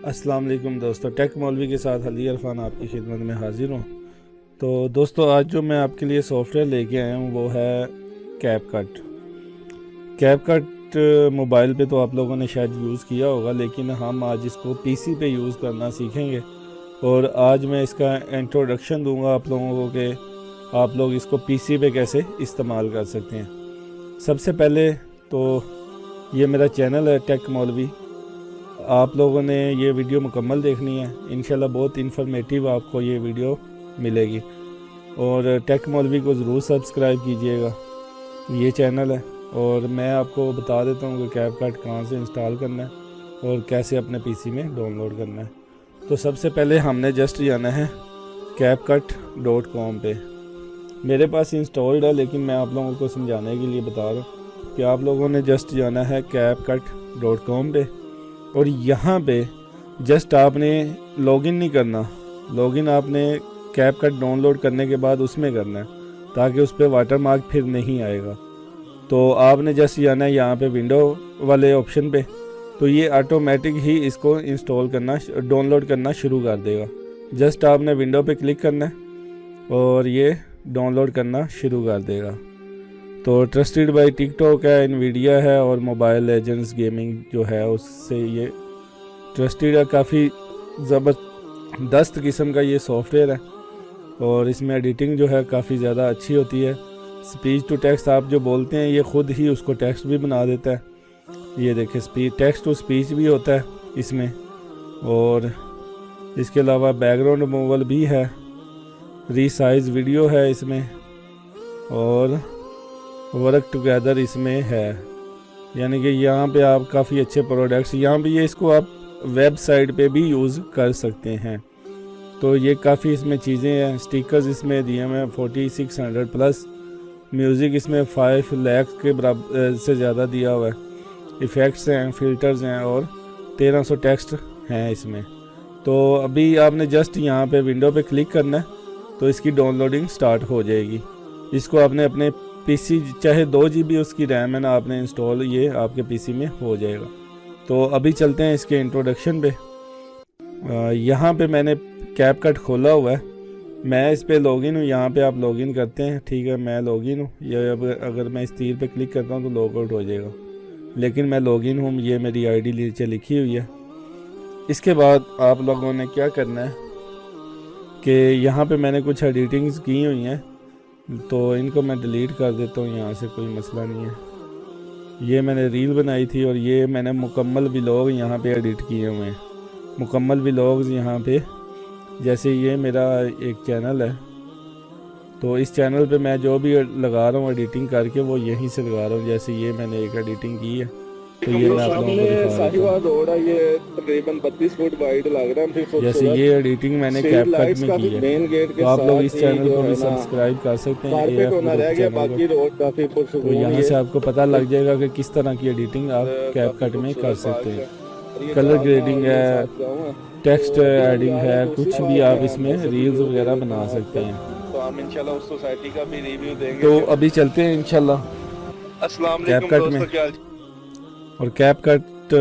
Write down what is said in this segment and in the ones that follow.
अस्सलाम वालेकुम दोस्तों, टेक मौलवी के साथ अली इरफान आपकी खिदमत में हाजिर हूँ। तो दोस्तों, आज जो मैं आपके लिए सॉफ्टवेयर लेके आया हूँ वो है कैपकट। कैपकट मोबाइल पे तो आप लोगों ने शायद यूज़ किया होगा, लेकिन हम आज इसको पीसी पे यूज़ करना सीखेंगे। और आज मैं इसका इंट्रोडक्शन दूंगा आप लोगों को कि आप लोग इसको पीसी पे कैसे इस्तेमाल कर सकते हैं। सबसे पहले तो ये मेरा चैनल है टेक मौलवी। आप लोगों ने ये वीडियो मुकम्मल देखनी है, इंशाल्लाह बहुत इन्फॉर्मेटिव आपको ये वीडियो मिलेगी। और टेक मौलवी को ज़रूर सब्सक्राइब कीजिएगा, ये चैनल है। और मैं आपको बता देता हूँ कि कैपकट कहाँ से इंस्टॉल करना है और कैसे अपने पीसी में डाउनलोड करना है। तो सबसे पहले हमने जस्ट जाना है CapCut.com पे। मेरे पास इंस्टॉल्ड है, लेकिन मैं आप लोगों को समझाने के लिए बता रहा हूँ कि आप लोगों ने जस्ट जाना है CapCut.com पे। और यहाँ पे जस्ट आपने लॉगिन नहीं करना, लॉगिन आपने कैपकट डाउनलोड करने के बाद उसमें करना है, ताकि उस पर वाटरमार्क फिर नहीं आएगा। तो आपने जस्ट जाना है यहाँ पे विंडो वाले ऑप्शन पे, तो ये ऑटोमेटिक ही इसको इंस्टॉल करना डाउनलोड करना शुरू कर देगा। जस्ट आपने विंडो पे क्लिक करना है और ये डाउनलोड करना शुरू कर देगा। तो ट्रस्टेड बाय टिकटॉक है, एनवीडिया है और मोबाइल लेजेंड्स गेमिंग जो है उससे ये ट्रस्टेड है। काफ़ी ज़बरदस्त किस्म का ये सॉफ्टवेयर है और इसमें एडिटिंग जो है काफ़ी ज़्यादा अच्छी होती है। स्पीच टू टेक्स्ट आप जो बोलते हैं, ये ख़ुद ही उसको टेक्स्ट भी बना देता है। ये देखिए, टेक्स्ट टू स्पीच भी होता है इसमें। और इसके अलावा बैकग्राउंड रिमूवल भी है, रीसाइज वीडियो है इसमें, और वर्क टुगेदर इसमें है। यानी कि यहाँ पे आप काफ़ी अच्छे प्रोडक्ट्स, यहाँ भी ये इसको आप वेबसाइट पे भी यूज़ कर सकते हैं। तो ये काफ़ी इसमें चीज़ें हैं। स्टिकर्स इसमें दिए हुए हैं 4600 प्लस। म्यूज़िक इसमें 5 लाख के बराबर से ज़्यादा दिया हुआ है। इफ़ेक्ट्स हैं, फ़िल्टर्स हैं और 1300 टेक्स्ट हैं इसमें। तो अभी आपने जस्ट यहाँ पे विंडो पे क्लिक करना है तो इसकी डाउनलोडिंग स्टार्ट हो जाएगी। इसको आपने अपने पीसी, चाहे 2 GB उसकी रैम है ना, आपने इंस्टॉल ये आपके पीसी में हो जाएगा। तो अभी चलते हैं इसके इंट्रोडक्शन पे। यहाँ पे मैंने कैपकट खोला हुआ है, मैं इस पे लॉगिन हूँ। यहाँ पे आप लॉगिन करते हैं, ठीक है, मैं लॉगिन हूँ। ये अगर मैं इस तीर पे क्लिक करता हूँ तो लॉग आउट हो जाएगा, लेकिन मैं लॉगिन हूँ, ये मेरी आईडी नीचे लिखी हुई है। इसके बाद आप लोगों ने क्या करना है कि यहाँ पे मैंने कुछ एडिटिंग्स की हुई हैं, तो इनको मैं डिलीट कर देता हूँ, यहाँ से कोई मसला नहीं है। ये मैंने रील बनाई थी और ये मैंने मुकम्मल व्लॉग यहाँ पे एडिट किए हुए हैं। मुकम्मल व्लॉग्स यहाँ पे, जैसे ये मेरा एक चैनल है, तो इस चैनल पे मैं जो भी लगा रहा हूँ एडिटिंग करके वो यहीं से लगा रहा हूँ। जैसे ये मैंने एक एडिटिंग की है, तो ये मैं आप लोगों को दिखा रहा हूँ। ये तकरीबन 32 फुट वाइड लग रहा है। जैसे ये एडिटिंग मैंने कैपकट में की है, तो आप लोग इस चैनल को भी सब्सक्राइब कर सकते हैं, तो यहाँ से आपको पता लग जाएगा कि किस तरह की एडिटिंग आप कैपकट में कर सकते हैं। कलर ग्रेडिंग है, टेक्स्ट एडिंग है, कुछ भी आप इसमें रील्स वगैरह बना सकते हैं। तो हम इंशाल्लाह उस सोसाइटी का भी रिव्यू देंगे। तो अभी चलते हैं इंशाल्लाह अस्सलाम वालेकुम कैपकट में। और कैपकट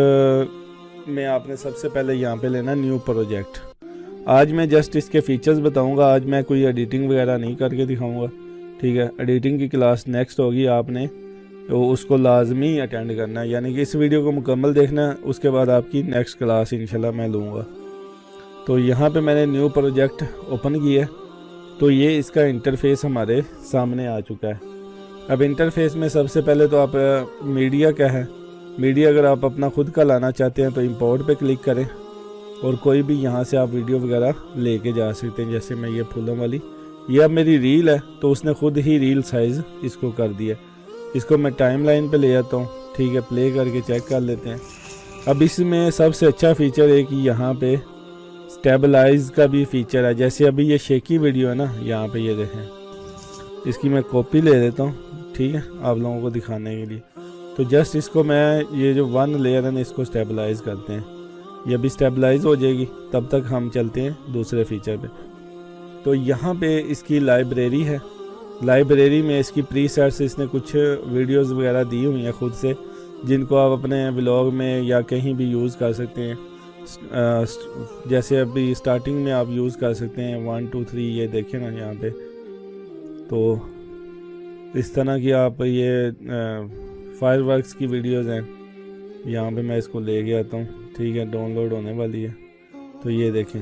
में आपने सबसे पहले यहाँ पे लेना न्यू प्रोजेक्ट। आज मैं जस्ट इसके फीचर्स बताऊंगा, आज मैं कोई एडिटिंग वगैरह नहीं करके दिखाऊंगा, ठीक है। एडिटिंग की क्लास नेक्स्ट होगी, आपने तो उसको लाजमी अटेंड करना है, यानी कि इस वीडियो को मुकम्मल देखना है, उसके बाद आपकी नेक्स्ट क्लास इंशाल्लाह मैं लूँगा। तो यहाँ पे मैंने न्यू प्रोजेक्ट ओपन किया, तो ये इसका इंटरफेस हमारे सामने आ चुका है। अब इंटरफेस में सबसे पहले तो आप मीडिया क्या है, मीडिया अगर आप अपना खुद का लाना चाहते हैं तो इंपोर्ट पे क्लिक करें और कोई भी यहाँ से आप वीडियो वगैरह लेके जा सकते हैं। जैसे मैं ये फूलों वाली, ये अब मेरी रील है, तो उसने खुद ही रील साइज़ इसको कर दिया। इसको मैं टाइमलाइन पे ले जाता हूँ, ठीक है, प्ले करके चेक कर लेते हैं। अब इसमें सबसे अच्छा फ़ीचर है कि यहाँ पे स्टेबलाइज का भी फीचर है। जैसे अभी ये शेकी वीडियो है ना, यहाँ पे ये देखें, इसकी मैं कॉपी ले लेता हूँ, ठीक है, आप लोगों को दिखाने के लिए। तो जस्ट इसको मैं, ये जो 1 लेयर है ना, इसको स्टेबलाइज करते हैं, ये भी स्टेबलाइज हो जाएगी। तब तक हम चलते हैं दूसरे फीचर पे। तो यहाँ पे इसकी लाइब्रेरी है, लाइब्रेरी में इसकी प्रीसेट्स, इसने कुछ वीडियोस वगैरह दी हुई हैं खुद से, जिनको आप अपने व्लॉग में या कहीं भी यूज़ कर सकते हैं। जैसे अभी स्टार्टिंग में आप यूज़ कर सकते हैं 1 2 3, ये देखें ना यहाँ पे। तो इस तरह की आप ये फायरवर्क्स की वीडियोस हैं, यहाँ पे मैं इसको ले गया आता हूँ, ठीक है, डाउनलोड होने वाली है। तो ये देखें,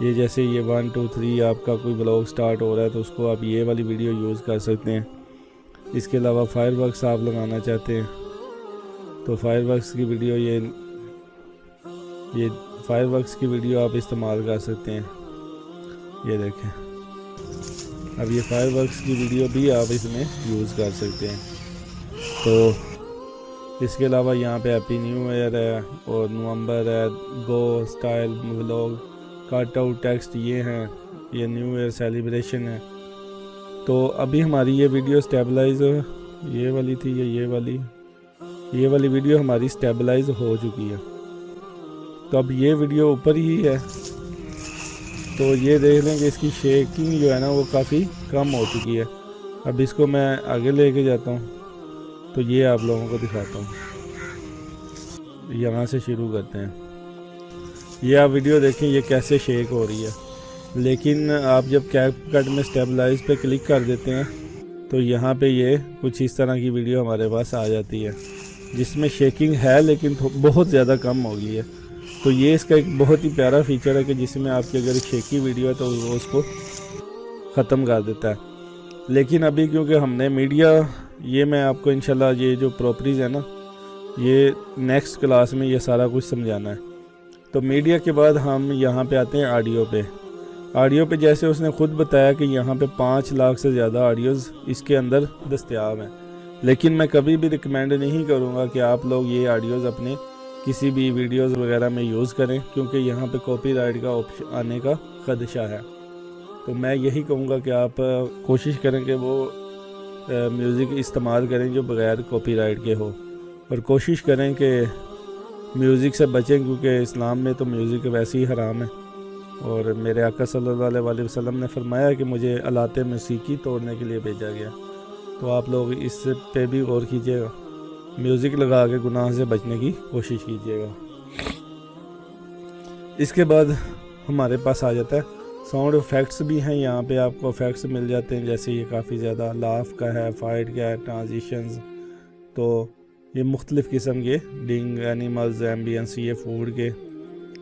ये जैसे ये 1 2 3 आपका कोई ब्लॉग स्टार्ट हो रहा है तो उसको आप ये वाली वीडियो यूज़ कर सकते हैं। इसके अलावा फायरवर्क्स आप लगाना चाहते हैं तो फायरवर्क्स की वीडियो ये फायरवर्क्स की वीडियो आप इस्तेमाल कर सकते हैं। ये देखें, अब ये फायरवर्क्स की वीडियो भी आप इसमें यूज़ कर सकते हैं। तो इसके अलावा यहाँ पे हैप्पी न्यू ईयर है और नवंबर है, go style vlog, cut out text ये हैं, ये न्यू ईयर सेलिब्रेशन है। तो अभी हमारी ये वीडियो स्टेबलाइज, ये वाली थी ये वाली वीडियो हमारी स्टेबलाइज हो चुकी है। तो अब ये वीडियो ऊपर ही है, तो ये देख लें कि इसकी शेकिंग जो है ना वो काफ़ी कम हो चुकी है। अब इसको मैं आगे लेके जाता हूँ तो ये आप लोगों को दिखाता हूँ। यहाँ से शुरू करते हैं। ये आप वीडियो देखें ये कैसे शेक हो रही है, लेकिन आप जब कैपकट में स्टेबलाइज पे क्लिक कर देते हैं तो यहाँ पे ये कुछ इस तरह की वीडियो हमारे पास आ जाती है जिसमें शेकिंग है लेकिन बहुत ज़्यादा कम हो गई है। तो ये इसका एक बहुत ही प्यारा फीचर है कि जिसमें आपकी अगर शेकी वीडियो है तो वो उसको ख़त्म कर देता है। लेकिन अभी क्योंकि हमने मीडिया, ये मैं आपको इंशाल्लाह ये जो प्रॉपर्टीज़ है ना ये नेक्स्ट क्लास में ये सारा कुछ समझाना है। तो मीडिया के बाद हम यहाँ पे आते हैं ऑडियो पे। ऑडियो पे जैसे उसने ख़ुद बताया कि यहाँ पे 5 लाख से ज़्यादा ऑडियोज़ इसके अंदर दस्तयाब हैं, लेकिन मैं कभी भी रिकमेंड नहीं करूँगा कि आप लोग ये ऑडियोज़ अपने किसी भी वीडियोज़ वगैरह में यूज़ करें, क्योंकि यहाँ पे कॉपीराइट का ऑप्शन आने का खदशा है। तो मैं यही कहूँगा कि आप कोशिश करें कि वो म्यूज़िक इस्तेमाल करें जो बग़ैर कॉपीराइट के हो, और कोशिश करें कि म्यूज़िक से बचें, क्योंकि इस्लाम में तो म्यूज़िक वैसे ही हराम है। और मेरे आका सल्लल्लाहु अलैहि वसल्लम ने फरमाया कि मुझे आलाते मौसीकी तोड़ने के लिए भेजा गया। तो आप लोग इस पे भी गौर कीजिएगा, म्यूज़िक लगा के गुनाह से बचने की कोशिश कीजिएगा। इसके बाद हमारे पास आ जाता है साउंड इफ़ेक्ट्स भी हैं। यहाँ पे आपको इफ़ेक्ट्स मिल जाते हैं, जैसे ये काफ़ी ज़्यादा लाफ का है, फाइट का है, ट्रांजिशंस, तो ये मुख्तलिफ़ किस्म के डिंग, एनिमल्स, एम्बियंस, ये फूड के,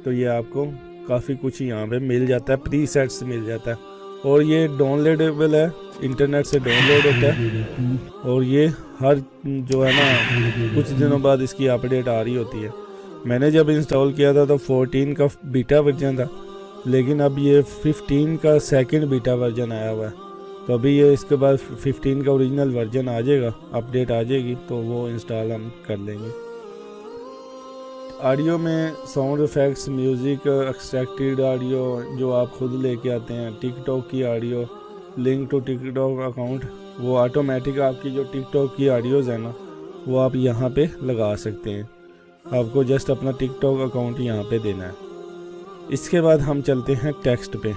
तो ये आपको काफ़ी कुछ यहाँ पे मिल जाता है, प्री सेट्स मिल जाता है। और ये डाउनलोडेबल है, इंटरनेट से डाउनलोड होता है, और ये हर जो है ना कुछ दिनों बाद इसकी अपडेट आ रही होती है। मैंने जब इंस्टॉल किया था तो 14 का बीटा वर्जन था, लेकिन अब ये 15 का सेकंड बीटा वर्जन आया हुआ है। तो अभी ये इसके बाद 15 का ओरिजिनल वर्जन आ जाएगा, अपडेट आ जाएगी, तो वो इंस्टॉल हम कर लेंगे। ऑडियो में sound effects, music, extracted audio जो आप खुद लेके आते हैं, टिकटॉक की audio, link to TikTok account, वो ऑटोमेटिक आपकी जो टिकटॉक की ऑडियोज़ है ना वो आप यहाँ पे लगा सकते हैं। आपको जस्ट अपना टिकटॉक अकाउंट यहाँ पे देना है। इसके बाद हम चलते हैं टेक्स्ट पे।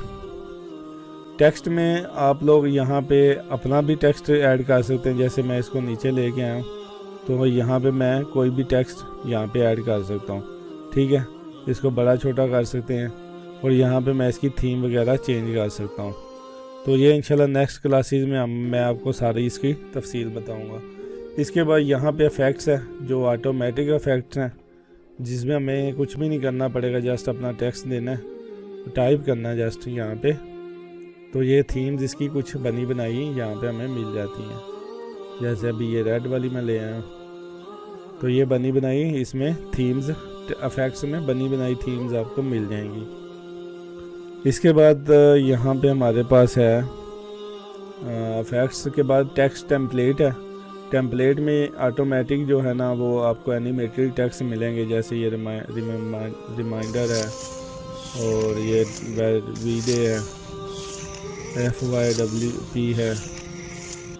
टेक्स्ट में आप लोग यहाँ पे अपना भी टेक्स्ट ऐड कर सकते हैं। जैसे मैं इसको नीचे लेके आया हूँ तो यहाँ पे मैं कोई भी टेक्स्ट यहाँ पे ऐड कर सकता हूँ, ठीक है। इसको बड़ा छोटा कर सकते हैं, और यहाँ पे मैं इसकी थीम वगैरह चेंज कर सकता हूँ। तो ये इंशाल्लाह नेक्स्ट क्लासेस में मैं आपको सारी इसकी तफसील बताऊँगा। इसके बाद यहाँ पे इफ़ेक्ट्स है जो ऑटोमेटिक इफ़ेक्ट्स हैं, जिसमें हमें कुछ भी नहीं करना पड़ेगा, जस्ट अपना टेक्स्ट देना है, टाइप करना है जस्ट यहाँ पे। तो ये थीम्स इसकी कुछ बनी बनाई यहाँ पे हमें मिल जाती हैं। जैसे अभी ये रेड वाली मैं ले आया हूँ, तो ये बनी बनाई इसमें थीम्स, इफेक्ट्स में बनी बनाई थीम्स आपको मिल जाएंगी। इसके बाद यहाँ पे हमारे पास है इफेक्ट्स के बाद टेक्स्ट टेम्पलेट है। टेम्पलेट में ऑटोमेटिक जो है ना वो आपको एनिमेटेड टेक्स्ट मिलेंगे, जैसे ये रिमाइंडर है, और ये वीडे है, FYWP है।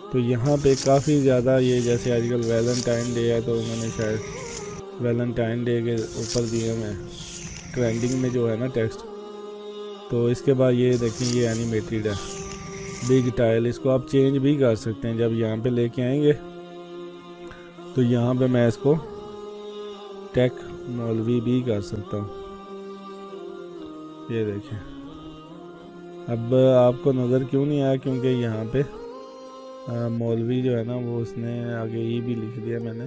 तो यहाँ पे काफ़ी ज़्यादा ये, जैसे आजकल वैलेंटाइन डे है तो उन्होंने शायद वैलेंटाइन डे के ऊपर दिए हैं ट्रेंडिंग में जो है ना टेक्स्ट। तो इसके बाद ये देखें ये एनिमेटेड है, बिग टाइल, इसको आप चेंज भी कर सकते हैं। जब यहाँ पे लेके आएंगे तो यहाँ पे मैं इसको टेक मौलवी भी कर सकता हूँ। ये देखें। अब आपको नज़र क्यों नहीं आया, क्योंकि यहाँ पे मौलवी जो है ना वो उसने आगे ई भी लिख दिया मैंने।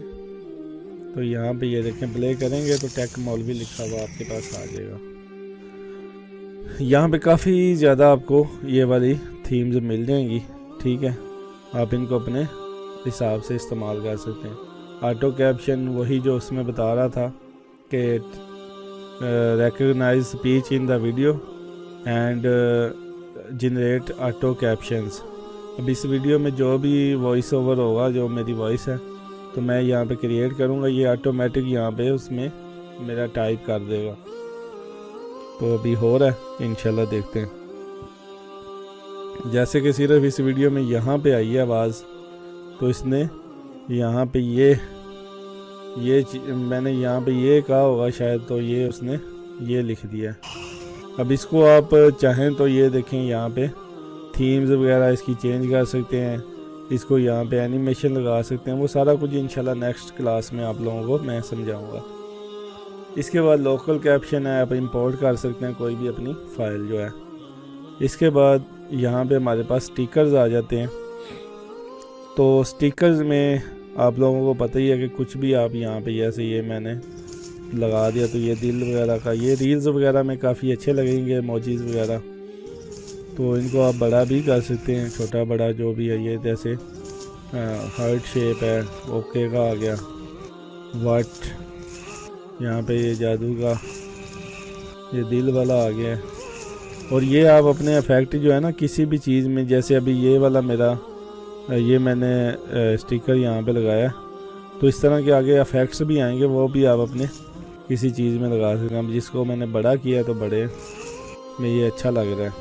तो यहाँ पे ये देखें, प्ले करेंगे तो टेक मौलवी लिखा हुआ आपके पास आ जाएगा। यहाँ पे काफ़ी ज़्यादा आपको ये वाली थीम्स मिल जाएंगी, ठीक है। आप इनको अपने हिसाब से इस्तेमाल कर सकते हैं। ऑटो कैप्शन वही जो उसमें बता रहा था कि recognise speech in the video and generate auto captions. अब इस वीडियो में जो भी वॉइस ओवर होगा, जो मेरी वॉइस है, तो मैं यहाँ पे क्रिएट करूँगा, ये ऑटोमेटिक यहाँ पे उसमें मेरा टाइप कर देगा। तो अभी हो रहा है, इंशाल्लाह देखते हैं। जैसे कि सिर्फ इस वीडियो में यहाँ पे आई है आवाज़, तो इसने यहाँ पे मैंने यहाँ पे ये कहा होगा शायद, तो ये उसने ये लिख दिया। अब इसको आप चाहें तो ये देखें, यहाँ पे थीम्स वगैरह इसकी चेंज कर सकते हैं, इसको यहाँ पे एनिमेशन लगा सकते हैं। वो सारा कुछ इंशाल्लाह नेक्स्ट क्लास में आप लोगों को मैं समझाऊंगा। इसके बाद लोकल कैप्शन है, आप इंपोर्ट कर सकते हैं कोई भी अपनी फ़ाइल जो है। इसके बाद यहाँ पे हमारे पास स्टिकर्स आ जाते हैं। तो स्टिकर्स में आप लोगों को पता ही है कि कुछ भी आप यहाँ पे जैसे ये मैंने लगा दिया, तो ये दिल वगैरह का, ये रील्स वगैरह में काफ़ी अच्छे लगेंगे इमोजीज वगैरह। तो इनको आप बड़ा भी कर सकते हैं, छोटा बड़ा जो भी है। ये जैसे हार्ट शेप है, ओके का आ गया, वाट यहाँ पे ये जादू का, ये दिल वाला आ गया है। और ये आप अपने इफेक्ट जो है ना किसी भी चीज़ में, जैसे अभी ये वाला मेरा ये मैंने स्टिकर यहाँ पे लगाया, तो इस तरह के आगे इफेक्ट्स भी आएंगे, वो भी आप अपने किसी चीज़ में लगा सकते हैं। अब जिसको मैंने बड़ा किया तो बड़े में ये अच्छा लग रहा है।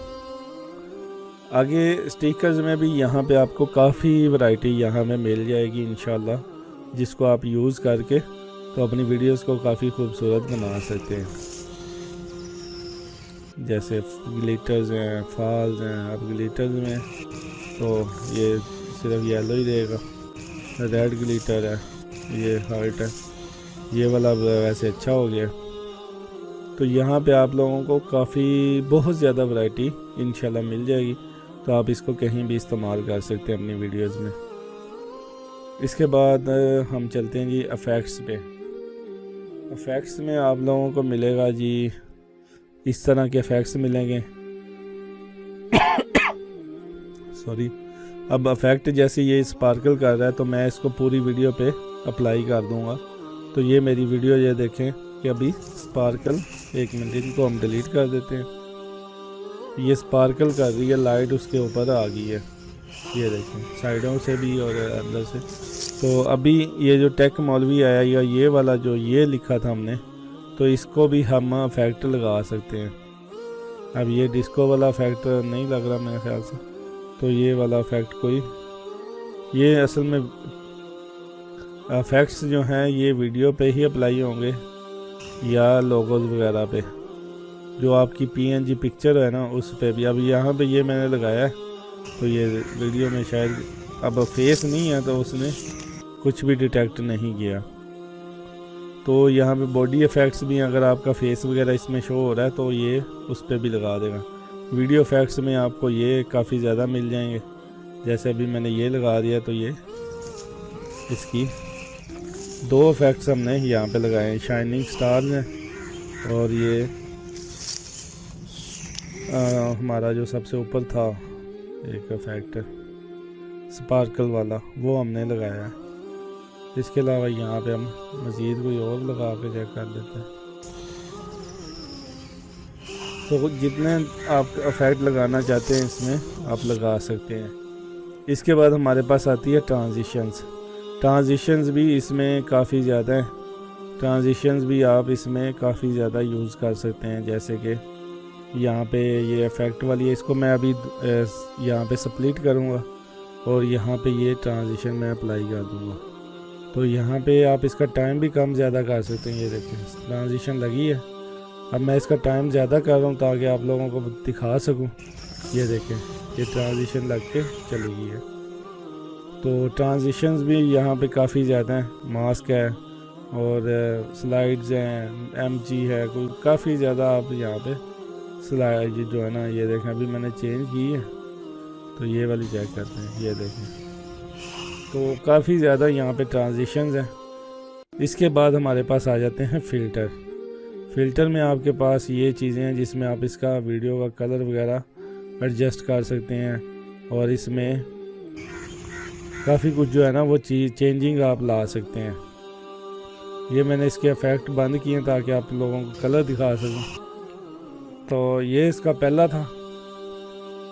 आगे स्टिकर्स में भी यहाँ पे आपको काफ़ी वैरायटी यहाँ में मिल जाएगी इंशाल्लाह, जिसको आप यूज़ करके तो अपनी वीडियोस को काफ़ी खूबसूरत बना सकते हैं। जैसे ग्लिटर्स हैं, फॉल्स हैं। अब ग्लिटर्स में तो ये सिर्फ येलो ही देगा, रेड ग्लिटर है, ये हार्ट है, ये वाला वैसे अच्छा हो गया। तो यहाँ पे आप लोगों को काफ़ी बहुत ज़्यादा वैरायटी इंशाल्लाह मिल जाएगी, तो आप इसको कहीं भी इस्तेमाल कर सकते हैं अपनी वीडियोस में। इसके बाद हम चलते हैं जी इफ़ेक्ट्स पे। इफ़ेक्ट्स में आप लोगों को मिलेगा जी इस तरह के इफ़ेक्ट्स मिलेंगे। सॉरी। अब इफ़ेक्ट जैसे ये स्पार्कल कर रहा है, तो मैं इसको पूरी वीडियो पे अप्लाई कर दूंगा। तो ये मेरी वीडियो ये देखें कि अभी स्पार्कल, एक मिनट इनको हम डिलीट कर देते हैं। ये स्पार्कल कर रही है, लाइट उसके ऊपर आ गई है, ये देखें साइडों से भी और अंदर से। तो अभी ये जो टेक मौलवी आया या ये वाला जो ये लिखा था हमने, तो इसको भी हम इफेक्ट लगा सकते हैं। अब ये डिस्को वाला इफेक्ट नहीं लग रहा मेरे ख्याल से, तो ये वाला इफेक्ट कोई, ये असल में इफेक्ट्स जो हैं ये वीडियो पे ही अप्लाई होंगे या लोगोज वगैरह पे, जो आपकी PNG पिक्चर है ना उस पे भी। अब यहाँ पे ये मैंने लगाया है, तो ये वीडियो में शायद अब फेस नहीं है, तो उसने कुछ भी डिटेक्ट नहीं किया। तो यहाँ पे बॉडी इफ़ेक्ट्स भी, अगर आपका फेस वगैरह इसमें शो हो रहा है तो ये उस पर भी लगा देगा। वीडियो इफ़ेक्ट्स में आपको ये काफ़ी ज़्यादा मिल जाएंगे। जैसे अभी मैंने ये लगा दिया, तो ये इसकी 2 इफ़ेक्ट्स हमने यहाँ पे लगाए हैं, शाइनिंग स्टार्स हैं और ये हमारा जो सबसे ऊपर था एक इफेक्ट स्पार्कल वाला, वो हमने लगाया है। इसके अलावा यहाँ पे हम मज़ीद कोई और लगा के चेक कर लेते हैं। तो जितने आप इफेक्ट लगाना चाहते हैं इसमें आप लगा सकते हैं। इसके बाद हमारे पास आती है ट्रांजिशंस भी इसमें काफ़ी ज़्यादा हैं। ट्रांजिशंस भी आप इसमें काफ़ी ज़्यादा यूज़ कर सकते हैं। जैसे कि यहाँ पे ये इफ़ेक्ट वाली है, इसको मैं अभी यहाँ पे स्प्लिट करूँगा और यहाँ पे ये ट्रांजिशन मैं अप्लाई कर दूँगा। तो यहाँ पे आप इसका टाइम भी कम ज़्यादा कर सकते हैं। ये देखें ट्रांजिशन लगी है, अब मैं इसका टाइम ज़्यादा कर रहा हूँ ताकि आप लोगों को दिखा सकूँ। ये देखें ये ट्रांजिशन लग के चली गई है। तो ट्रांजिशंस भी यहाँ पे काफ़ी ज़्यादा हैं, मास्क है और स्लाइड्स हैं, MG है, कोई काफ़ी ज़्यादा आप यहाँ पे स्लाइड जो है ना, ये देखें अभी मैंने चेंज की है, तो ये वाली चेक करते हैं, ये देखें। तो काफ़ी ज़्यादा यहाँ पे ट्रांजिशंस हैं। इसके बाद हमारे पास आ जाते हैं फ़िल्टर। फ़िल्टर में आपके पास ये चीज़ें हैं जिसमें आप इसका वीडियो का कलर वगैरह एडजस्ट कर सकते हैं, और इसमें काफ़ी कुछ जो है ना वो चीज़ चेंजिंग आप ला सकते हैं। ये मैंने इसके इफ़ेक्ट बंद किए ताकि आप लोगों को कलर दिखा सकूं। तो ये इसका पहला था,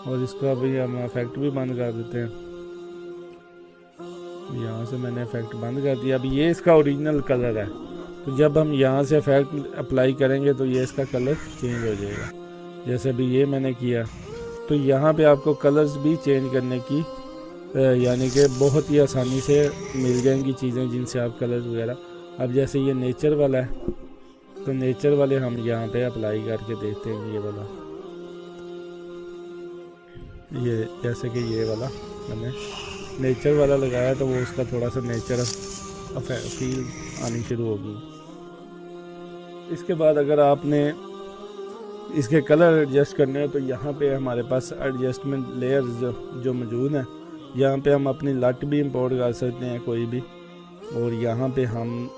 और इसका भी हम इफ़ेक्ट भी बंद कर देते हैं। यहाँ से मैंने इफ़ेक्ट बंद कर दिया। अब ये इसका ओरिजिनल कलर है, तो जब हम यहाँ से इफ़ेक्ट अप्लाई करेंगे तो ये इसका कलर चेंज हो जाएगा। जैसे अभी ये मैंने किया, तो यहाँ पे आपको कलर्स भी चेंज करने की यानी कि बहुत ही आसानी से मिल जाएंगी चीज़ें जिनसे आप कलर्स वगैरह। अब जैसे ये नेचर वाला है, तो नेचर वाले हम यहाँ पे अप्लाई करके देखते हैं। ये वाला, ये जैसे कि ये वाला मैंने नेचर वाला लगाया, तो वो उसका थोड़ा सा नेचर फील आनी शुरू होगी। इसके बाद अगर आपने इसके कलर एडजस्ट करने हैं, तो यहाँ पे हमारे पास एडजस्टमेंट लेयर्स जो मौजूद हैं, यहाँ पे हम अपनी लट भी इंपोर्ट कर सकते हैं कोई भी, और यहाँ पे हम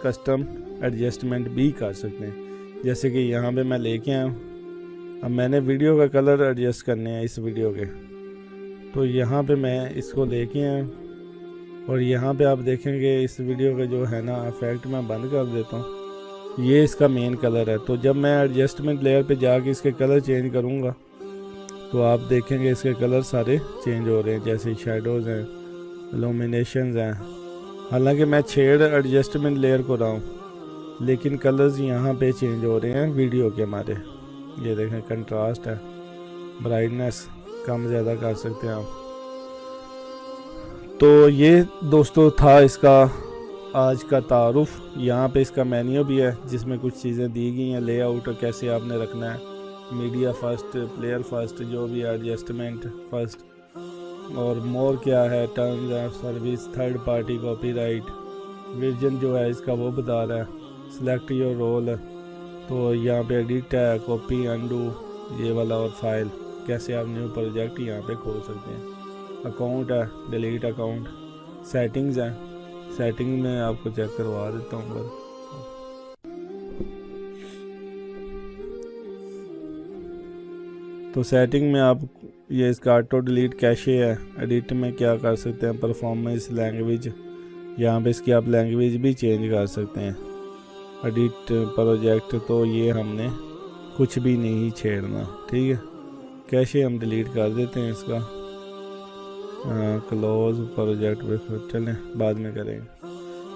कस्टम एडजस्टमेंट भी कर सकते हैं। जैसे कि यहाँ पे मैं लेके आया हूँ, अब मैंने वीडियो का कलर एडजस्ट करने हैं इस वीडियो के, तो यहाँ पे मैं इसको लेके आया, और यहाँ पे आप देखेंगे इस वीडियो का जो है ना इफेक्ट मैं बंद कर देता हूँ। ये इसका मेन कलर है, तो जब मैं एडजस्टमेंट लेयर पे जाके इसके कलर चेंज करूँगा, तो आप देखेंगे इसके कलर सारे चेंज हो रहे हैं। जैसे शेडोज़ हैं, इल्यूमिनेशंस हैं। हालांकि मैं छेड़ एडजस्टमेंट लेयर को रहा हूँ, लेकिन कलर्स यहाँ पे चेंज हो रहे हैं वीडियो के हमारे। ये देखें, कंट्रास्ट है, ब्राइटनेस कम ज़्यादा कर सकते हैं आप। तो ये दोस्तों था इसका आज का तारुफ। यहाँ पे इसका मेन्यू भी है जिसमें कुछ चीज़ें दी गई हैं, लेआउट कैसे आपने रखना है, मीडिया फर्स्ट, प्लेयर फर्स्ट, जो भी एडजस्टमेंट फर्स्ट, और मोर क्या है, terms of service, third party copyright, version जो है इसका वो बता रहा है, सिलेक्ट योर रोल, तो यहाँ पे एडिट है, कॉपी, अंडू ये वाला, और फाइल कैसे आप न्यू प्रोजेक्ट यहाँ पे खोल सकते हैं, अकाउंट है, डिलीट अकाउंट, सेटिंग्स हैं, सेटिंग में आपको चेक करवा देता हूँ। तो सेटिंग में आप ये इसका ऑटो डिलीट कैशे है, एडिट में क्या कर सकते हैं, परफॉर्मेंस, लैंग्वेज, यहाँ पे इसकी आप लैंग्वेज भी चेंज कर सकते हैं, एडिट प्रोजेक्ट, तो ये हमने कुछ भी नहीं छेड़ना, ठीक है। कैशे हम डिलीट कर देते हैं इसका, क्लोज प्रोजेक्ट पे फिर चलें बाद में करेंगे।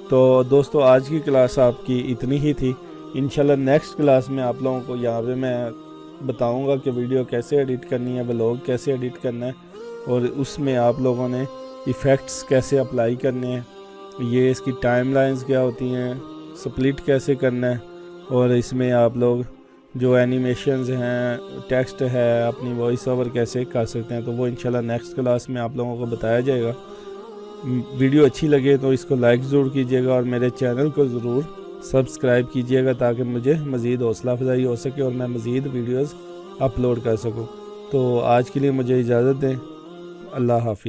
तो दोस्तों आज की क्लास आपकी इतनी ही थी। इंशाल्लाह नेक्स्ट क्लास में आप लोगों को यहाँ पे मैं बताऊंगा कि वीडियो कैसे एडिट करनी है, व्लॉग कैसे एडिट करना है, और उसमें आप लोगों ने इफ़ेक्ट्स कैसे अप्लाई करने हैं, ये इसकी टाइमलाइंस क्या होती हैं, स्प्लिट कैसे करना है, और इसमें आप लोग जो एनिमेशंस हैं, टेक्स्ट है, अपनी वॉइस ओवर कैसे कर सकते हैं, तो वो इंशाल्लाह नेक्स्ट क्लास में आप लोगों को बताया जाएगा। वीडियो अच्छी लगे तो इसको लाइक ज़रूर कीजिएगा, और मेरे चैनल को ज़रूर सब्सक्राइब कीजिएगा ताकि मुझे मज़ीद हौसला अफजाई हो सके और मैं मज़ीद वीडियोस अपलोड कर सकूं। तो आज के लिए मुझे इजाज़त दें। अल्लाह हाफ़िज़।